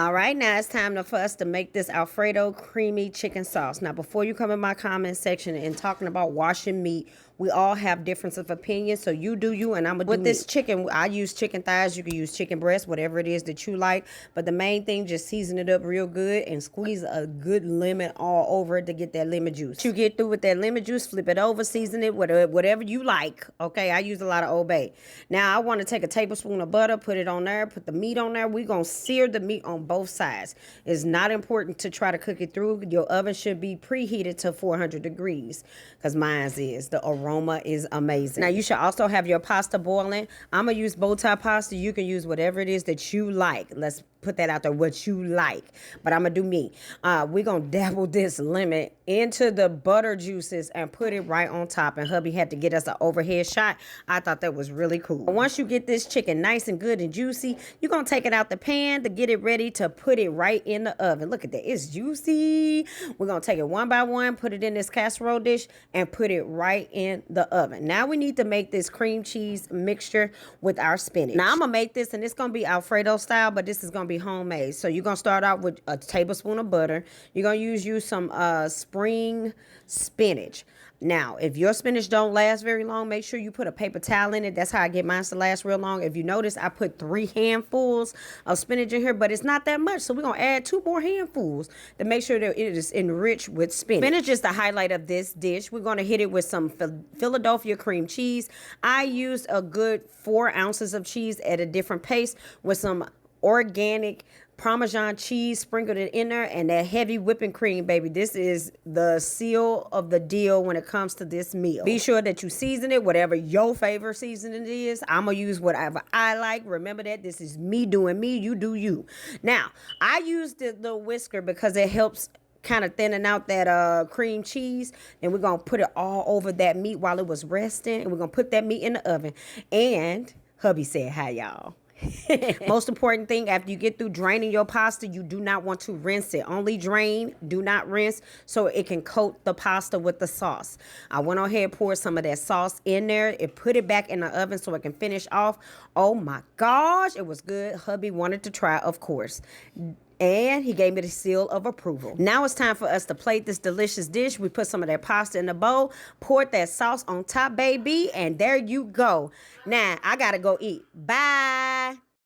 All right, now it's time for us to make this Alfredo creamy chicken sauce. Now, before you come in my comment section and talking about washing meat, we all have difference of opinions. So you do you, and I'm gonna do with this chicken. I use chicken thighs. You can use chicken breast, whatever it is that you like. But the main thing, just season it up real good and squeeze a good lemon all over it to get that lemon juice. Once you get through with that lemon juice, flip it over, season it whatever you like. Okay, I use a lot of Old Bay. Now I want to take a tablespoon of butter, put it on there, put the meat on there. We're gonna sear the meat on both sides. It's not important to try to cook it through. Your oven should be preheated to 400 degrees because mine's is. The aroma is amazing. Now you should also have your pasta boiling. I'm gonna use bow tie pasta. You can use whatever it is that you like. Let's put that out there, what you like. But I'm gonna do me. We're gonna dabble this lemon into the butter juices and put it right on top. And hubby had to get us an overhead shot. I thought that was really cool. Once you get this chicken nice and good and juicy, you're gonna take it out the pan to get it ready to put it right in the oven. Look at that, it's juicy. We're gonna take it one by one, put it in this casserole dish and put it right in the oven. Now we need to make this cream cheese mixture with our spinach. Now I'm gonna make this, and it's gonna be Alfredo style, but this is gonna be homemade. So you're gonna start out with a tablespoon of butter. You're gonna use some spring spinach. Now if your spinach don't last very long, make sure you put a paper towel in it. That's how I get mine to last real long. If you notice, I put 3 handfuls of spinach in here, but it's not that much, so we're gonna add 2 more handfuls to make sure that it is enriched with spinach. Spinach is the highlight of this dish. We're gonna hit it with some Philadelphia cream cheese. I used a good 4 ounces of cheese at a different pace with some organic Parmesan cheese, sprinkled it in there, and that heavy whipping cream, baby. This is the seal of the deal when it comes to this meal. Be sure that you season it, whatever your favorite seasoning is. I'm gonna use whatever I like. Remember that this is me doing me, you do you. Now, I use the whisker because it helps kind of thinning out that cream cheese, and we're gonna put it all over that meat while it was resting, and we're gonna put that meat in the oven. And hubby said hi, y'all. Most important thing, after you get through draining your pasta, you do not want to rinse it. Only drain, do not rinse, so it can coat the pasta with the sauce. I went ahead and poured some of that sauce in there and put it back in the oven so it can finish off. Oh my gosh, it was good. Hubby wanted to try, of course, and he gave me the seal of approval. Now it's time for us to plate this delicious dish. We put some of that pasta in the bowl, poured that sauce on top, baby, and there you go. Now I gotta go eat. Bye.